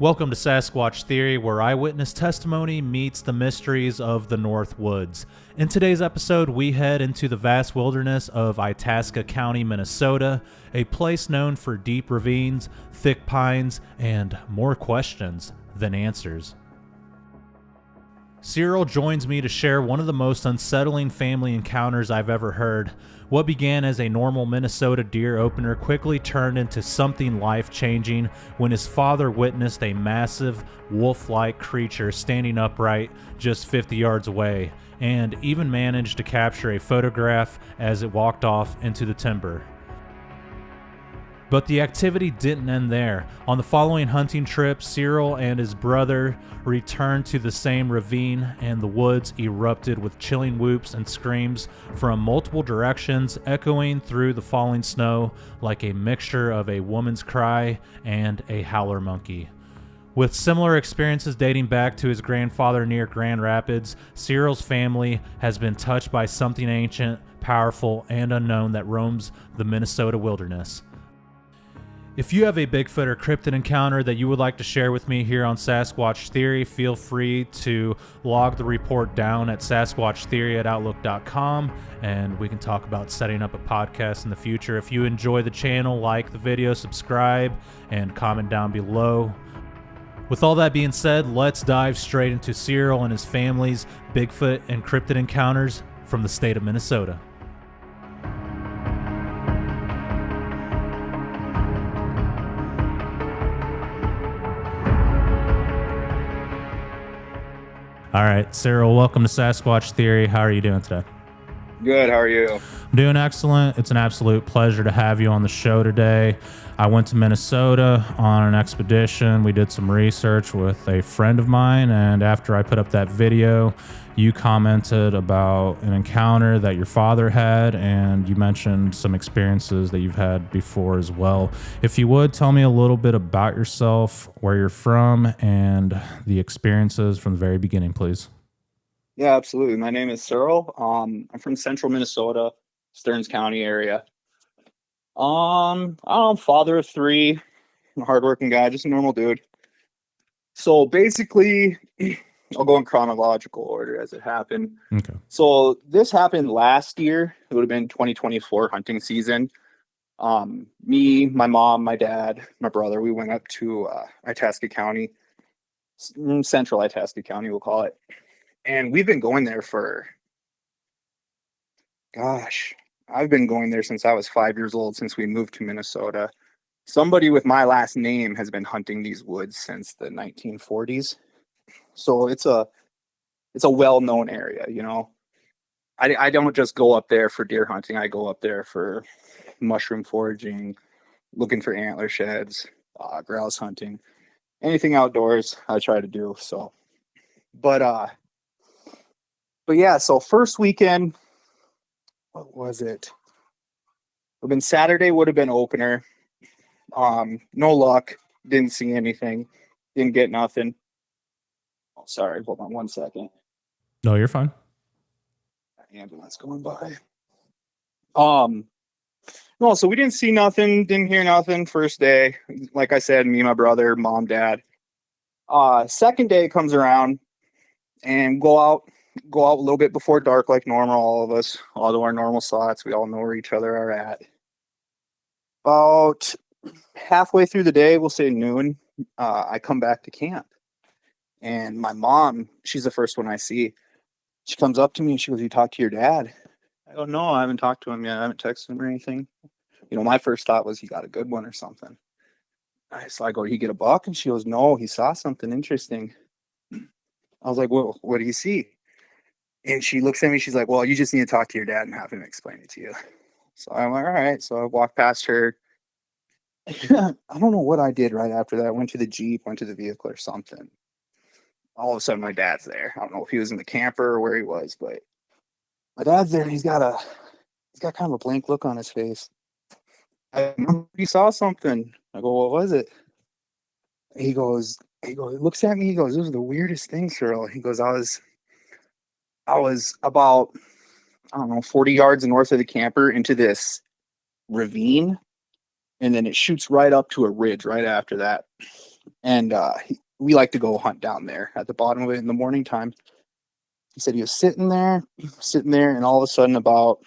Welcome to Sasquatch Theory, where eyewitness testimony meets the mysteries of the Northwoods. In today's episode, we head into the vast wilderness of Itasca County, Minnesota, a place known for deep ravines, thick pines, and more questions than answers. Cyril joins me to share one of the most unsettling family encounters I've ever heard. What began as a normal Minnesota deer opener quickly turned into something life-changing when his father witnessed a massive, wolf-like creature standing upright just 50 yards away, and even managed to capture a photograph as it walked off into the timber. But the activity didn't end there. On the following hunting trip, Cyril and his brother returned to the same ravine, and the woods erupted with chilling whoops and screams from multiple directions, echoing through the falling snow like a mixture of a woman's cry and a howler monkey. With similar experiences dating back to his grandfather near Grand Rapids, Cyril's family has been touched by something ancient, powerful, and unknown that roams the Minnesota wilderness. If you have a Bigfoot or cryptid encounter that you would like to share with me here on Sasquatch Theory, feel free to log the report down at sasquatchtheory@outlook.com, and we can talk about setting up a podcast in the future. If you enjoy the channel, like the video, subscribe, and comment down below. With all that being said, let's dive straight into Cyril and his family's Bigfoot and cryptid encounters from the state of Minnesota. All right, Cyril, welcome to Sasquatch Theory. How are you doing today? Good. How are you? I'm doing excellent. It's an absolute pleasure to have you on the show today. I went to Minnesota on an expedition. We did some research with a friend of mine, and after I put up that video, you commented about an encounter that your father had, and you mentioned some experiences that you've had before as well. If you would, tell me a little bit about yourself, where you're from, and the experiences from the very beginning, please. Yeah, absolutely. My name is Cyril. I'm from central Minnesota, Stearns County area. I'm father of three, I'm a hardworking guy, just a normal dude. So basically, I'll go in chronological order as it happened. Okay. So this happened last year. It would have been 2024 hunting season. Me, my mom, my dad, my brother, we went up to Itasca County, central Itasca County, we'll call it. And we've been going there for, I've been going there since I was 5 years old, since we moved to Minnesota. Somebody with my last name has been hunting these woods since the 1940s. So it's a well-known area, you know. I don't just go up there for deer hunting. I go up there for mushroom foraging, looking for antler sheds, grouse hunting, anything outdoors I try to do. So, but yeah, so first weekend, what was it? It would have been Saturday, would have been opener. No luck. Didn't see anything. Didn't get nothing. Oh, sorry. Hold on one second. No, you're fine. Ambulance going by. No, so we didn't see nothing, didn't hear nothing first day. Like I said, me, my brother, mom, dad. Second day comes around and go out a little bit before dark like normal, all of us, all to our normal slots. We all know where each other are at. About halfway through the day, we'll say noon, I come back to camp. And my mom, she's the first one I see. She comes up to me and she goes, "You talked to your dad?" I go, "No, I haven't talked to him yet. I haven't texted him or anything." You know, my first thought was he got a good one or something. So I go, "Did he get a buck?" And she goes, "No, he saw something interesting." I was like, "Well, what did he see?" And she looks at me, she's like, "Well, you just need to talk to your dad and have him explain it to you." So I'm like, all right. So I walked past her. I don't know what I did right after that. I went to the Jeep, went to the vehicle or something. All of a sudden my dad's there. I don't know if he was in the camper or where he was, but my dad's there and he's got kind of a blank look on his face. I remember he saw something. I go, "What was it?" He looks at me, he goes, "This was the weirdest thing, Cyril." He goes, I was about, I don't know, 40 yards north of the camper into this ravine, and then it shoots right up to a ridge right after that. And we like to go hunt down there at the bottom of it in the morning time. He said he was sitting there, and all of a sudden about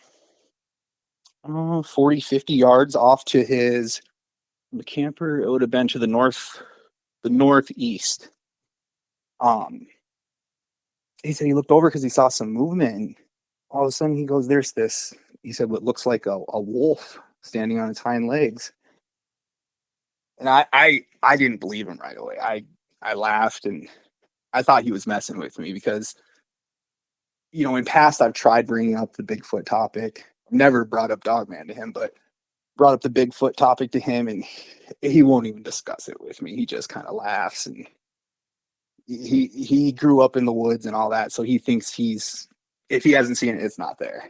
40, 50 yards off to the camper, it would have been to the northeast. He said he looked over because he saw some movement, and all of a sudden he goes, there's this, he said, what looks like a wolf standing on its hind legs. And I didn't believe him right away. I laughed, and I thought he was messing with me because, in past I've tried bringing up the Bigfoot topic. Never brought up Dogman to him, but brought up the Bigfoot topic to him, and he won't even discuss it with me. He just kind of laughs, and he grew up in the woods and all that, so he thinks if he hasn't seen it, it's not there.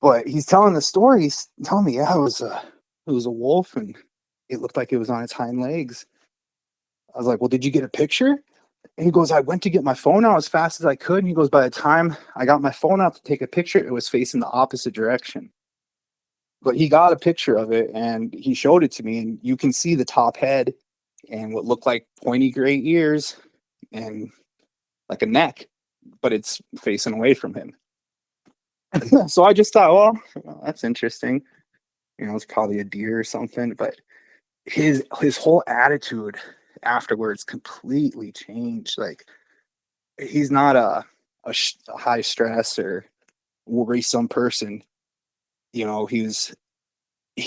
But he's telling the story. He's telling me, yeah, it was a wolf, and it looked like it was on its hind legs. I was like, well, did you get a picture? And he goes, I went to get my phone out as fast as I could. And he goes, by the time I got my phone out to take a picture, it was facing the opposite direction. But he got a picture of it, and he showed it to me, and you can see the top head and what looked like pointy gray ears and like a neck, but it's facing away from him. So I just thought, well, that's interesting. It's probably a deer or something. But his whole attitude afterwards completely changed. Like, he's not a high stress or worrisome person. He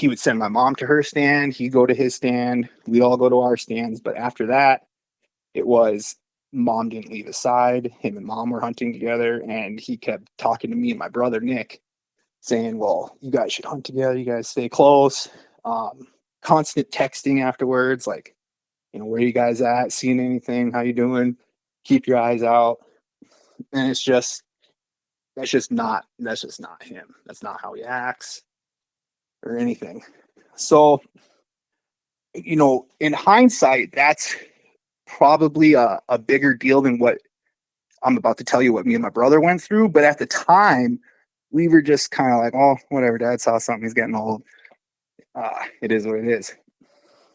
would send my mom to her stand, he'd go to his stand, we'd all go to our stands. But after that, it was mom didn't leave his side. Him and mom were hunting together, and he kept talking to me and my brother Nick, saying, well, you guys should hunt together, you guys stay close. Constant texting afterwards, like, where you guys at, seeing anything, how you doing, keep your eyes out. And that's just not him. That's not how he acts or anything. So, in hindsight, that's probably a bigger deal than what I'm about to tell you, what me and my brother went through. But at the time, we were just kind of like, oh, whatever, Dad saw something, he's getting old. It is what it is.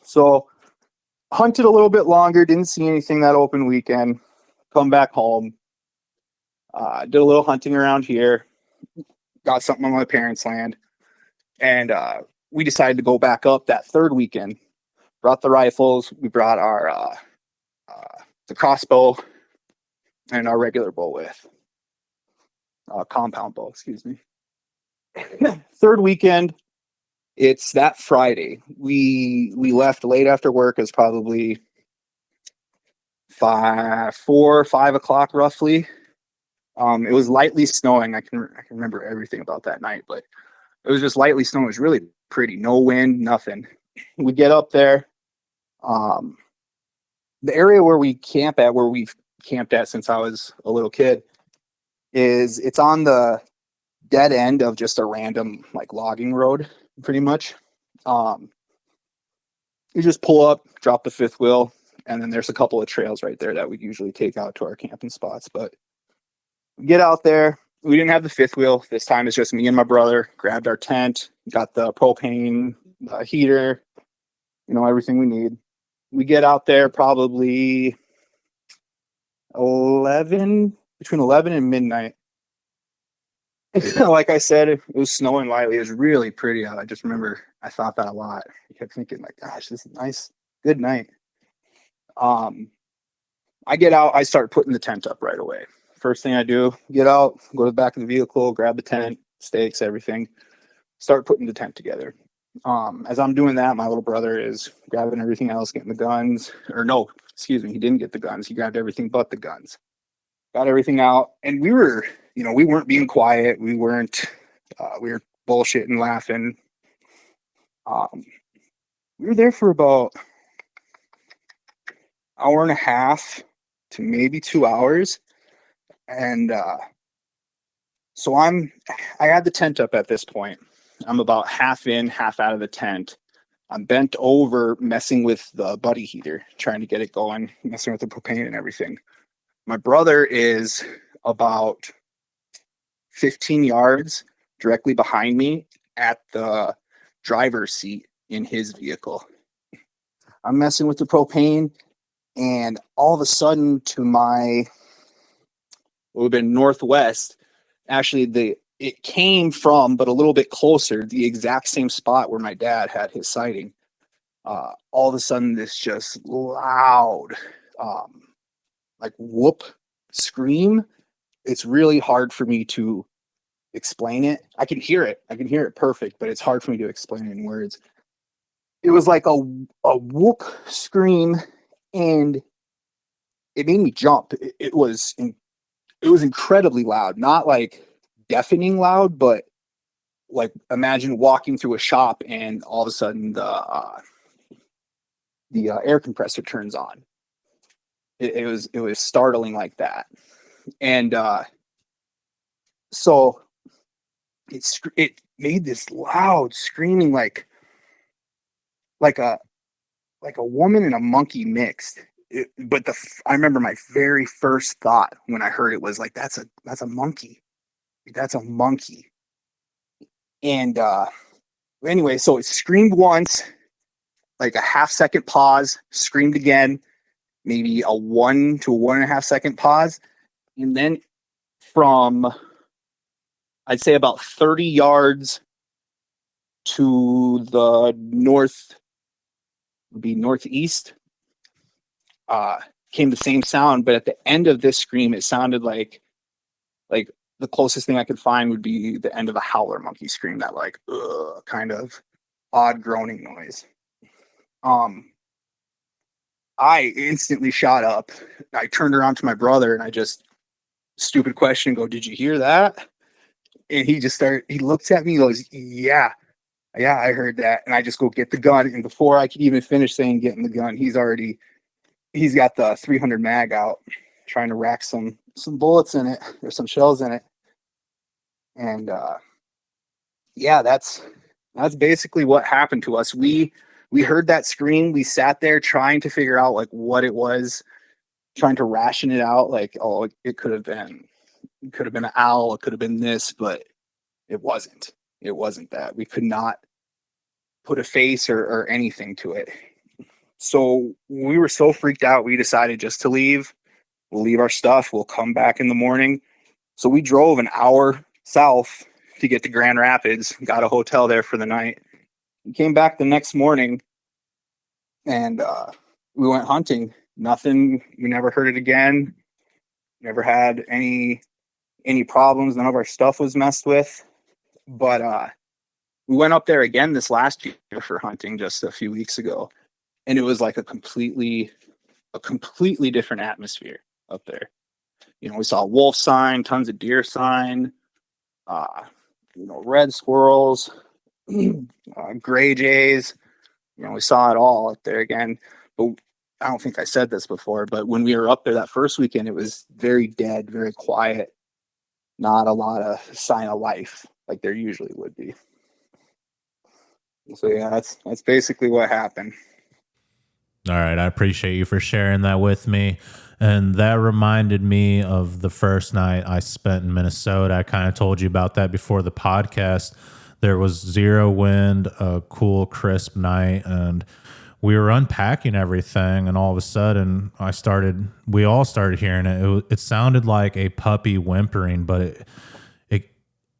So hunted a little bit longer, didn't see anything that open weekend, come back home, did a little hunting around here, got something on my parents' land, and we decided to go back up that third weekend. Brought the rifles, we brought our the crossbow and our regular bow with compound bow, excuse me. Third weekend, it's that Friday. We left late after work. It was probably 4 or 5 o'clock roughly. It was lightly snowing. I can remember everything about that night, but it was just lightly snowing. It was really pretty. No wind, nothing. We get up there. The area where we've camped at since I was a little kid, it's on the dead end of just a random like logging road, pretty much. You just pull up, drop the fifth wheel, and then there's a couple of trails right there that we usually take out to our camping spots. But we get out there. We didn't have the fifth wheel. This time it's just me and my brother. Grabbed our tent, got the propane heater, everything we need. We get out there probably between 11 and midnight. Like I said, it was snowing lightly. It was really pretty out. I just remember I thought that a lot. I kept thinking, like, gosh, this is nice. Good night. I get out. I start putting the tent up right away. First thing I do, get out, go to the back of the vehicle, grab the tent, stakes, everything. Start putting the tent together. As I'm doing that, my little brother is grabbing everything else, getting the guns. Or no, excuse me, he didn't get the guns. He grabbed everything but the guns. Got everything out, and we weren't being quiet. We were bullshitting, laughing. We were there for about hour and a half to maybe 2 hours. And so I had the tent up at this point. I'm about half in, half out of the tent. I'm bent over, messing with the buddy heater, trying to get it going, messing with the propane and everything. My brother is about 15 yards directly behind me at the driver's seat in his vehicle. I'm messing with the propane, and all of a sudden to my, it would have been northwest, actually it came from, but a little bit closer, the exact same spot where my dad had his sighting. All of a sudden this just loud, like whoop scream. It's really hard for me to explain it. I can hear it perfect, but it's hard for me to explain it in words. It was like a whoop scream, and it made me jump. It was incredibly loud, not like deafening loud, but like imagine walking through a shop and all of a sudden the air compressor turns on. It was startling like that, and so it made this loud screaming like a woman and a monkey mixed. But I remember my very first thought when I heard it was like, that's a monkey. That's a monkey. And anyway, so it screamed once, like a half-second pause, screamed again, maybe a 1 to 1.5 second pause, and then from, I'd say, about 30 yards to the north, would be northeast, came the same sound. But at the end of this scream, it sounded like the closest thing I could find would be the end of a howler monkey scream, that like kind of odd groaning noise. I instantly shot up. I turned around to my brother and I just, stupid question, go, "Did you hear that?" And he looks at me, he goes, yeah, I heard that. And I just go get the gun. And before I could even finish saying getting the gun, he's got the 300 mag out, trying to rack some bullets in it, or some shells in it. And yeah, that's basically what happened to us. We heard that scream. We sat there trying to figure out like what it was, trying to ration it out. Like, oh, it could have been an owl. It could have been this, but it wasn't. It wasn't that. We could not put a face or anything to it. So we were so freaked out, we decided just to leave. We'll leave our stuff. We'll come back in the morning. So we drove an hour south to get to Grand Rapids, got a hotel there for the night. We came back the next morning, and we went hunting. Nothing. We never heard it again. Never had any problems. None of our stuff was messed with. But we went up there again this last year for hunting just a few weeks ago, and it was like a completely different atmosphere up there. You know, we saw wolf sign, tons of deer sign, red squirrels, gray jays. You know, we saw it all up there again. But I don't think I said this before, but when we were up there that first weekend, it was very dead, very quiet. Not a lot of sign of life like there usually would be. So yeah, that's basically what happened. All right, I appreciate you for sharing that with me. And that reminded me of the first night I spent in Minnesota. I kind of told you about that before the podcast. There was zero wind, a cool, crisp night, and we were unpacking everything, and all of a sudden we all started hearing it. It sounded like a puppy whimpering, but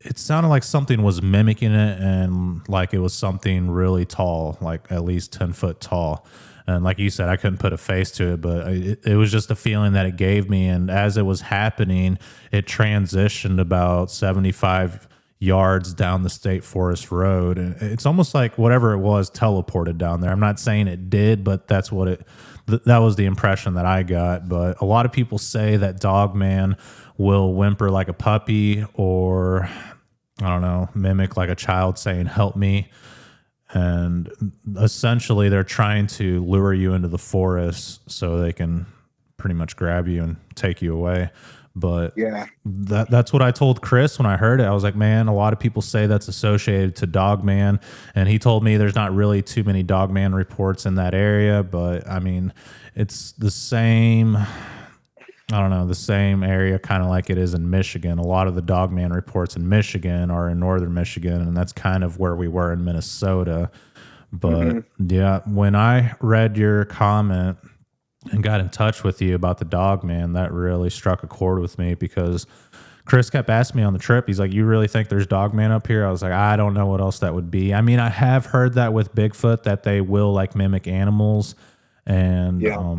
it sounded like something was mimicking it, and like it was something really tall, like at least 10 foot tall. And like you said, I couldn't put a face to it, but it was just a feeling that it gave me. And as it was happening, it transitioned about 75 yards down the state forest road. And it's almost like whatever it was teleported down there. I'm not saying it did, but that's what that was the impression that I got. But a lot of people say that Dogman will whimper like a puppy, or I don't know, mimic like a child saying, "Help me." And essentially they're trying to lure you into the forest so they can pretty much grab you and take you away. But yeah, that's what I told Chris when I heard it. I was like, man, a lot of people say that's associated to Dogman. And he told me there's not really too many Dogman reports in that area. But I mean, it's the same, I don't know, the same area kind of like it is in Michigan. A lot of the Dogman reports in Michigan are in northern Michigan, and that's kind of where we were in Minnesota. But yeah, when I read your comment and got in touch with you about the dog man, that really struck a chord with me because Chris kept asking me on the trip, he's like, "You really think there's dog man up here?" I was like, "I don't know what else that would be." I mean, I have heard that with Bigfoot that they will like mimic animals and Yeah.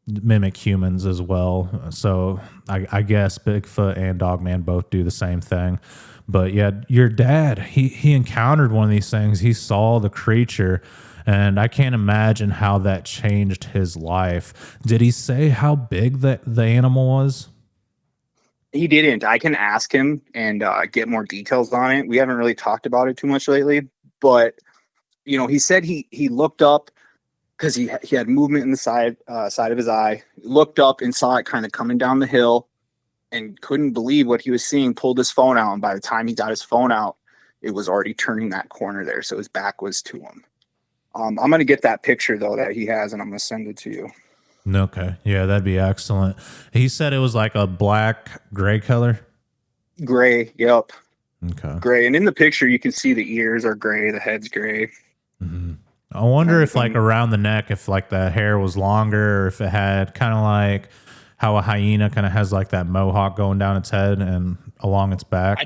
mimic humans as well. So I guess Bigfoot and Dogman both do the same thing. But yeah, your dad, he encountered one of these things. He saw the creature, and I can't imagine how that changed his life. Did he say how big the animal was? He didn't. I can ask him and get more details on it. We haven't really talked about it too much lately, but he said he looked up because he had movement in the side of his eye. Looked up and saw it kind of coming down the hill, and couldn't believe what he was seeing. Pulled his phone out, and by the time he got his phone out, it was already turning that corner there, so his back was to him. I'm gonna get that picture though that he has, and I'm gonna send it to you. Okay. Yeah, that'd be excellent. He said it was like a black gray color. Gray, yep, Okay. gray. And in the picture, you can see the ears are gray, the head's gray. I wonder if like around the neck, if like the hair was longer, or if it had kind of like how a hyena kind of has like that mohawk going down its head and along its back.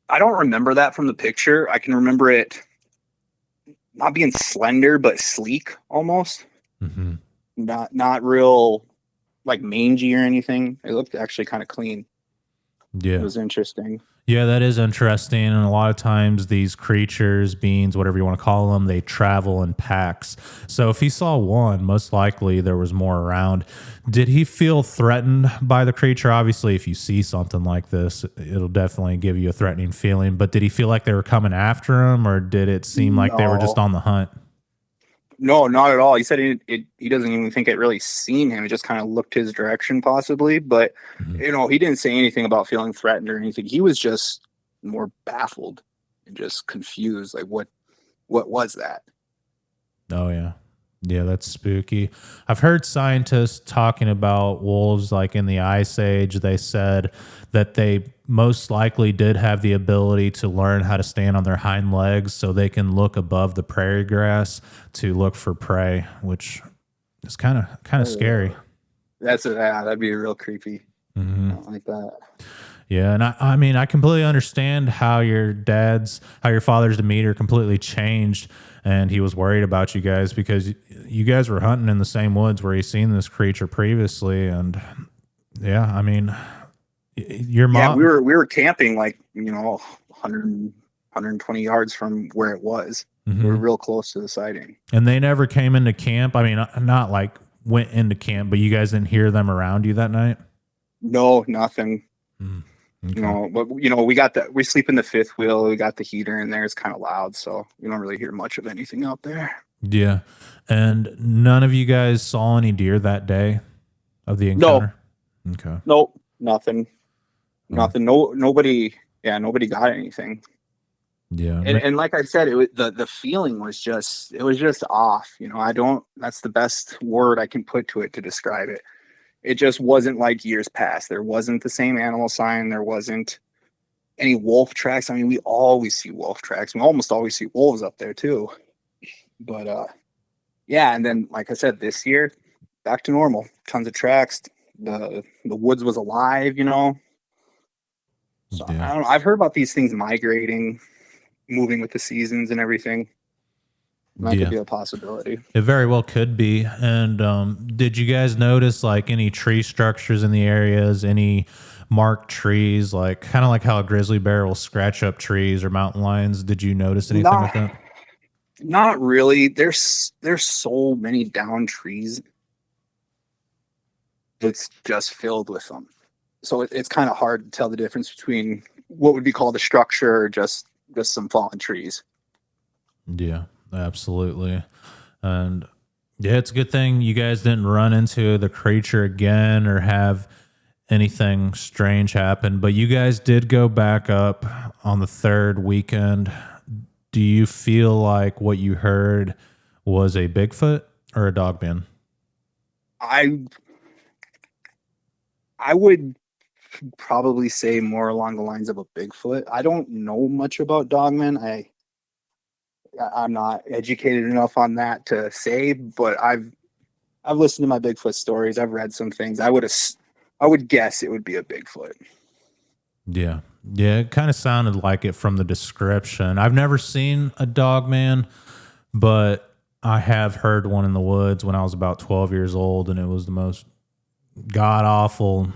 I don't remember that from the picture. I can remember it not being slender, but sleek almost. Not real like mangy or anything. It looked actually kind of clean. Yeah. It was interesting. Yeah, that is interesting. And a lot of times these creatures, beings, whatever you want to call them, they travel in packs. So if he saw one, most likely there was more around. Did he feel threatened by the creature? Obviously, if you see something like this, it'll definitely give you a threatening feeling. But did he feel like they were coming after him, or did it seem like they were just on the hunt? No, not at all. He said he doesn't even think it really seen him. It just kind of looked his direction possibly. But, he didn't say anything about feeling threatened or anything. He was just more baffled and just confused. Like, what was that? Oh, yeah. Yeah, that's spooky. I've heard scientists talking about wolves like in the Ice Age. They said that they most likely did have the ability to learn how to stand on their hind legs so they can look above the prairie grass to look for prey, which is kind of scary. That'd be real creepy. I don't like that. Yeah, and I mean, I completely understand how your father's demeanor completely changed, and he was worried about you guys because you guys were hunting in the same woods where he's seen this creature previously, and yeah, I mean, your mom. Yeah, we were camping like 120 yards from where it was. We were real close to the sighting, and they never came into camp. I mean, not like went into camp, but you guys didn't hear them around you that night. No, nothing. Okay. But we sleep in the fifth wheel. We got the heater in there. It's kind of loud, so we don't really hear much of anything out there. Yeah. And none of you guys saw any deer that day of the encounter? No. Okay. Nope. Nothing. Nothing. Nobody got anything. Yeah. And like I said, it was the feeling was just off. That's the best word I can put to it to describe it. It just wasn't like years past. There wasn't the same animal sign. There wasn't any wolf tracks. I mean, we always see wolf tracks. We almost always see wolves up there too. But yeah, and then like I said, this year, back to normal. Tons of tracks. The woods was alive, So Yeah. I don't know. I've heard about these things migrating, moving with the seasons and everything. That could be a possibility. It very well could be. And did you guys notice like any tree structures in the areas, any marked trees, like kind of like how a grizzly bear will scratch up trees or mountain lions? Did you notice anything like that? Not really. There's so many down trees. It's just filled with them. So it's kind of hard to tell the difference between what would be called a structure or just some fallen trees. Yeah, absolutely. And yeah, it's a good thing you guys didn't run into the creature again or have anything strange happen. But you guys did go back up on the third weekend. Do you feel like what you heard was a Bigfoot or a dogman? I would probably say more along the lines of a Bigfoot. I don't know much about dogmen. I'm not educated enough on that to say, but I've listened to my Bigfoot stories. I've read some things. I would guess it would be a Bigfoot. Yeah. Yeah, it kind of sounded like it from the description. I've never seen a dog man, but I have heard one in the woods when I was about 12 years old, and it was the most god awful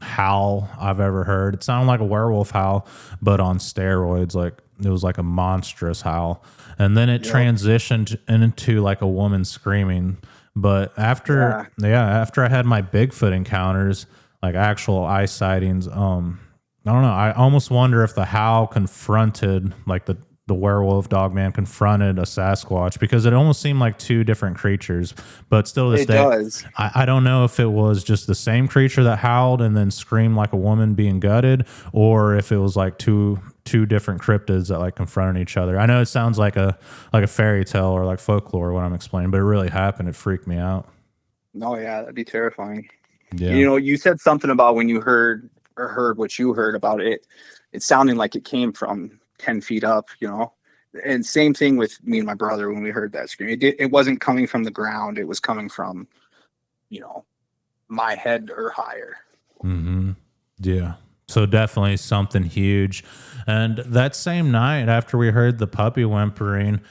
howl I've ever heard. It sounded like a werewolf howl, but on steroids. Like it was like a monstrous howl. And then it transitioned into like a woman screaming. But after I had my Bigfoot encounters, like actual eye sightings, I don't know. I almost wonder if the howl confronted, like the werewolf dog man confronted a Sasquatch, because it almost seemed like two different creatures. But still to this It day, does. I don't know if it was just the same creature that howled and then screamed like a woman being gutted, or if it was like two different cryptids that like confronted each other. I know it sounds like a fairy tale or like folklore what I'm explaining, but it really happened. It freaked me out. Oh yeah, that'd be terrifying. Yeah. You know, you said something about when you heard what you heard about it. It sounded like it came from 10 feet up, you know. And same thing with me and my brother when we heard that scream. It wasn't coming from the ground. It was coming from, you know, my head or higher. Mm-hmm. Yeah. So definitely something huge. And that same night after we heard the puppy whimpering,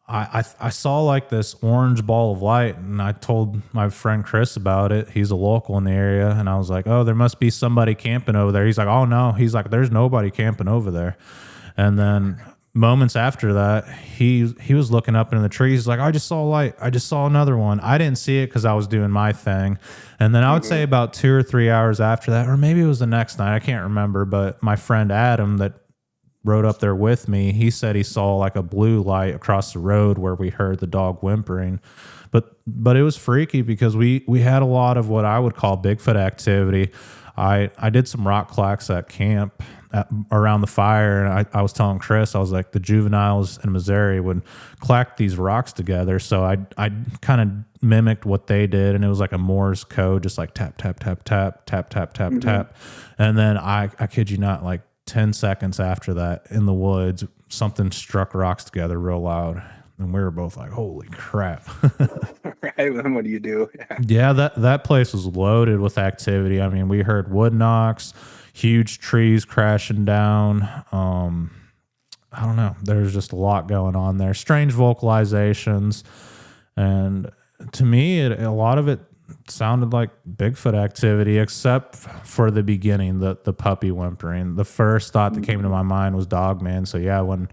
I saw like this orange ball of light, and I told my friend Chris about it. He's a local in the area, and I was like, "Oh, there must be somebody camping over there." He's like, "Oh no," he's like, "There's nobody camping over there." And then moments after that, he was looking up into the trees. He's like, "I just saw a light. I just saw another one." I didn't see it because I was doing my thing. And then I would say about 2 or 3 hours after that, or maybe it was the next night, I can't remember. But my friend Adam that rode up there with me, he said he saw like a blue light across the road where we heard the dog whimpering. But it was freaky because we had a lot of what I would call Bigfoot activity. I did some rock clacks at camp around the fire, and I was telling Chris, I was like, the juveniles in Missouri would clack these rocks together. So I kind of mimicked what they did, and it was like a Morse code, just like tap, tap, tap, tap, tap, tap, tap, tap. And then I kid you not, like 10 seconds after that in the woods, something struck rocks together real loud. And we were both like, holy crap. Right. What do you do? Yeah, that place was loaded with activity. I mean, we heard wood knocks, huge trees crashing down. I don't know. There's just a lot going on there. Strange vocalizations. And to me, a lot of it sounded like Bigfoot activity, except for the beginning, the puppy whimpering. The first thought that came to my mind was Dogman. So yeah, when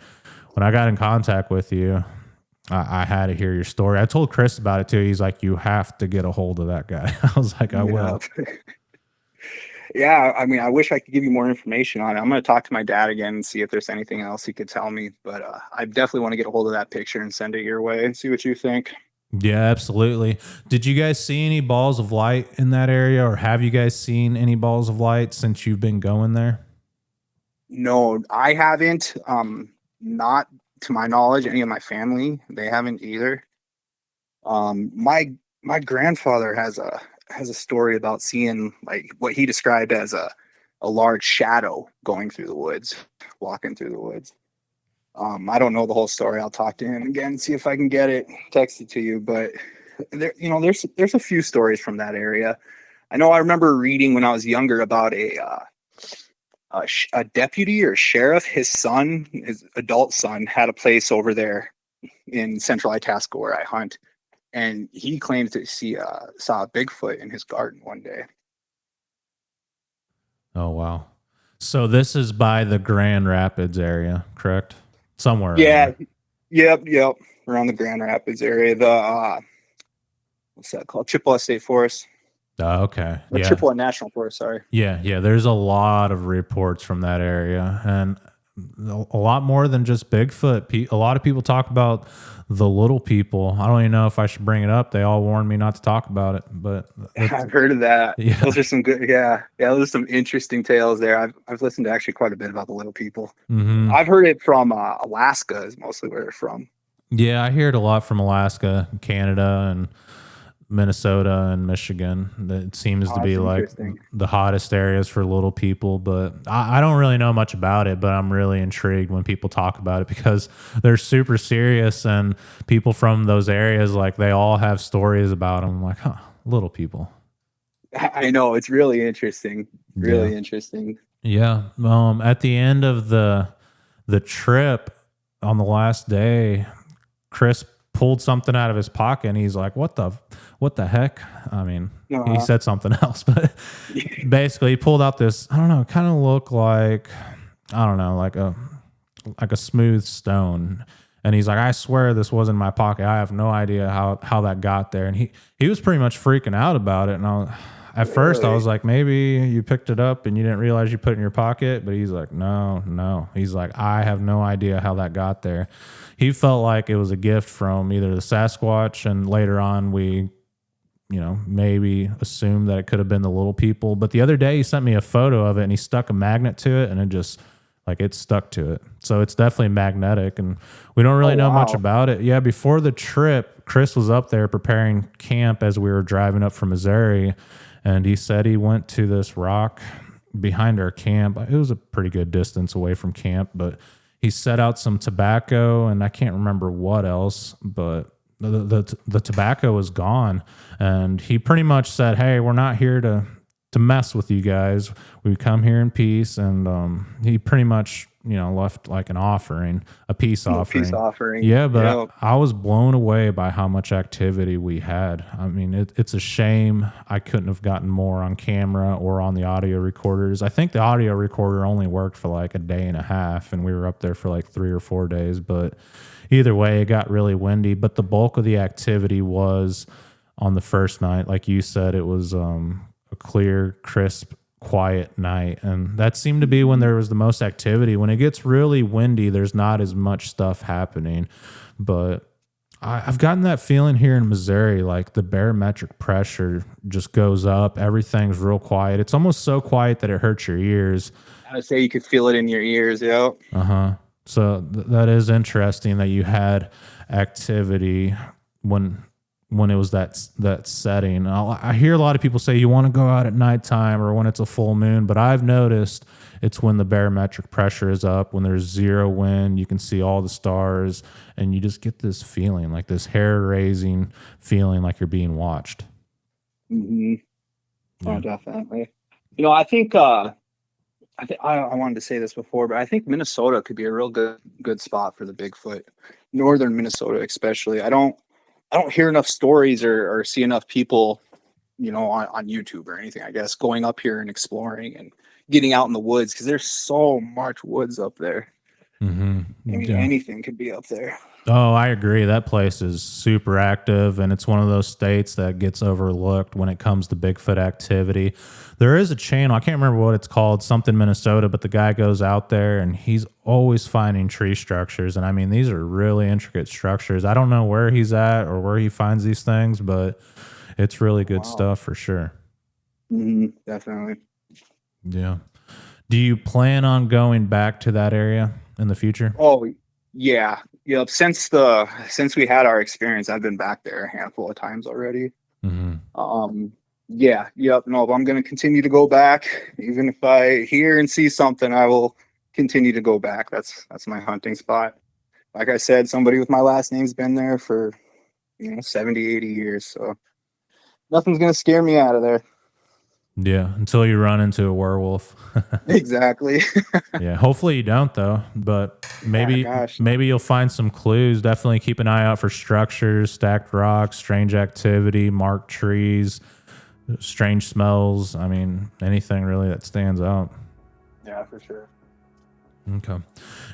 I got in contact with you, I had to hear your story. I told Chris about it too. He's like, you have to get a hold of that guy. I was like, I will. Yeah, I mean, I wish I could give you more information on it. I'm going to talk to my dad again and see if there's anything else he could tell me. But I definitely want to get a hold of that picture and send it your way and see what you think. Yeah, absolutely. Did you guys see any balls of light in that area, or have you guys seen any balls of light since you've been going there? No, I haven't. Not to my knowledge, any of my family, they haven't either. My grandfather has a story about seeing like what he described as a large shadow going through the woods, walking through the woods. I don't know the whole story. I'll talk to him again, see if I can get it, text it to you. But there, you know, there's a few stories from that area. I know I remember reading when I was younger about a deputy or sheriff. His adult son, had a place over there in central Itasca where I hunt, and he claims to saw a Bigfoot in his garden one day. Oh, wow. So this is by the Grand Rapids area, correct? Somewhere. Yeah. Yep. Around the Grand Rapids area. The what's that called? Chippewa State Forest. Okay. Or yeah. Chippewa National Forest, sorry. Yeah. There's a lot of reports from that area, and a lot more than just Bigfoot. A lot of people talk about the little people. I don't even know if I should bring it up. They all warned me not to talk about it, but I've heard of that. Yeah. Those are some good. Yeah. Those are some interesting tales there. I've listened to actually quite a bit about the little people. Mm-hmm. I've heard it from Alaska is mostly where they're from. Yeah, I hear it a lot from Alaska, Canada, and Minnesota and Michigan. That seems to Oh, be that's like interesting. the hottest areas for little people. But I don't really know much about it, but I'm really intrigued when people talk about it because they're super serious, and people from those areas, like they all have stories about them. I'm like, huh, little people. I know, it's really interesting. Yeah. Really interesting. Yeah. At the end of the trip on the last day, Chris pulled something out of his pocket and he's like, what the heck? I mean, he Uh, said something else, but basically he pulled out this, I don't know, it kind of looked like, I don't know, like a smooth stone. And he's like, I swear this was in my pocket. I have no idea how that got there. And he was pretty much freaking out about it. And at first I really? was like, maybe you picked it up and you didn't realize you put it in your pocket. But he's like, no. He's like, I have no idea how that got there. He felt like it was a gift from either the Sasquatch, and later on we, maybe assumed that it could have been the little people. But the other day he sent me a photo of it and he stuck a magnet to it, and it just like it stuck to it. So it's definitely magnetic, and we don't really Oh, know much wow. about it. Yeah, before the trip, Chris was up there preparing camp as we were driving up from Missouri, and he said he went to this rock behind our camp. It was a pretty good distance away from camp, but he set out some tobacco and I can't remember what else, but the tobacco was gone. And he pretty much said, hey, we're not here to mess with you guys. We come here in peace. And he pretty much, left like an offering, a peace offering. Peace offering. Yeah, but Yep. I was blown away by how much activity we had. I mean, it's a shame I couldn't have gotten more on camera or on the audio recorders. I think the audio recorder only worked for like a day and a half, and we were up there for like 3 or 4 days. But either way, it got really windy. But the bulk of the activity was on the first night. Like you said, it was a clear, crisp, quiet night, and that seemed to be when there was the most activity. When it gets really windy, there's not as much stuff happening. But I've gotten that feeling here in Missouri, like the barometric pressure just goes up, everything's real quiet. It's almost so quiet that it hurts your ears. I would say you could feel it in your ears. Yep. So that is interesting that you had activity when it was that setting. I hear a lot of people say you want to go out at nighttime or when it's a full moon, but I've noticed it's when the barometric pressure is up, when there's zero wind, you can see all the stars, and you just get this feeling, like this hair-raising feeling like you're being watched. Mm-hmm. Yeah. Oh, definitely. I think I wanted to say this before, but I think Minnesota could be a real good spot for the Bigfoot. Northern Minnesota, especially. I don't hear enough stories or see enough people, on YouTube or anything, I guess, going up here and exploring and getting out in the woods, because there's so much woods up there. Mm-hmm. I mean, anything could be up there. Oh, I agree. That place is super active, and it's one of those states that gets overlooked when it comes to Bigfoot activity. There is a channel, I can't remember what it's called, something Minnesota, but the guy goes out there and he's always finding tree structures. And I mean, these are really intricate structures. I don't know where he's at or where he finds these things, but it's really good stuff for sure. Definitely. Yeah. Do you plan on going back to that area in the future? Oh, yeah. Yep. Since we had our experience, I've been back there a handful of times already. Mm-hmm. Yeah. Yep. No, I'm going to continue to go back. Even if I hear and see something, I will continue to go back. That's my hunting spot. Like I said, somebody with my last name's been there for 70, 80 years. So nothing's going to scare me out of there. Yeah, until you run into a werewolf. Exactly. Yeah, hopefully you don't though, but maybe you'll find some clues. Definitely keep an eye out for structures, stacked rocks, strange activity, marked trees, strange smells. I mean, anything really that stands out. Yeah, for sure. Okay.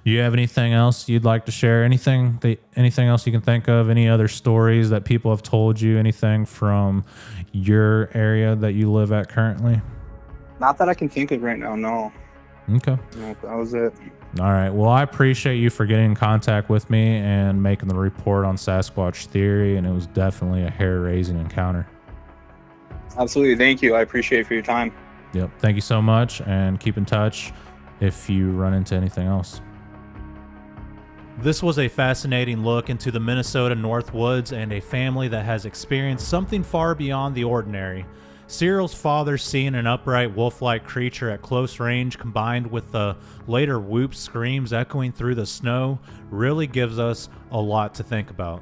Do you have anything else you'd like to share? Anything else you can think of? Any other stories that people have told you? Anything from your area that you live at currently? Not that I can think of right now, no. Okay. No, that was it. All right. Well, I appreciate you for getting in contact with me and making the report on Sasquatch Theory, and it was definitely a hair-raising encounter. Absolutely. Thank you. I appreciate it for your time. Yep. Thank you so much, and keep in touch if you run into anything else. This was a fascinating look into the Minnesota Northwoods and a family that has experienced something far beyond the ordinary. Cyril's father seeing an upright wolf-like creature at close range combined with the later whoop screams echoing through the snow really gives us a lot to think about.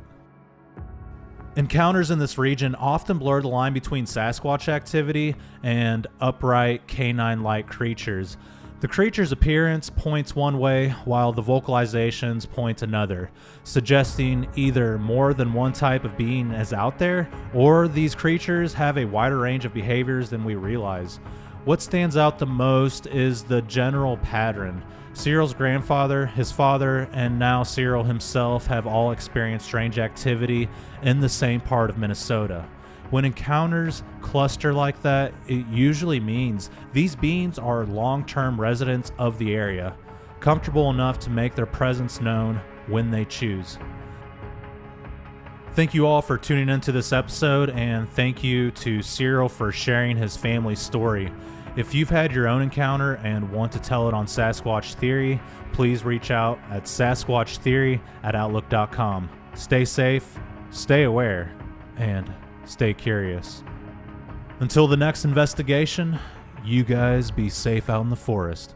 Encounters in this region often blur the line between Sasquatch activity and upright canine-like creatures. The creature's appearance points one way, while the vocalizations point another, suggesting either more than one type of being is out there, or these creatures have a wider range of behaviors than we realize. What stands out the most is the general pattern. Cyril's grandfather, his father, and now Cyril himself have all experienced strange activity in the same part of Minnesota. When encounters cluster like that, it usually means these beings are long-term residents of the area, comfortable enough to make their presence known when they choose. Thank you all for tuning into this episode, and thank you to Cyril for sharing his family's story. If you've had your own encounter and want to tell it on Sasquatch Theory, please reach out at sasquatchtheory@outlook.com. Stay safe, stay aware, and stay curious. Until the next investigation, you guys be safe out in the forest.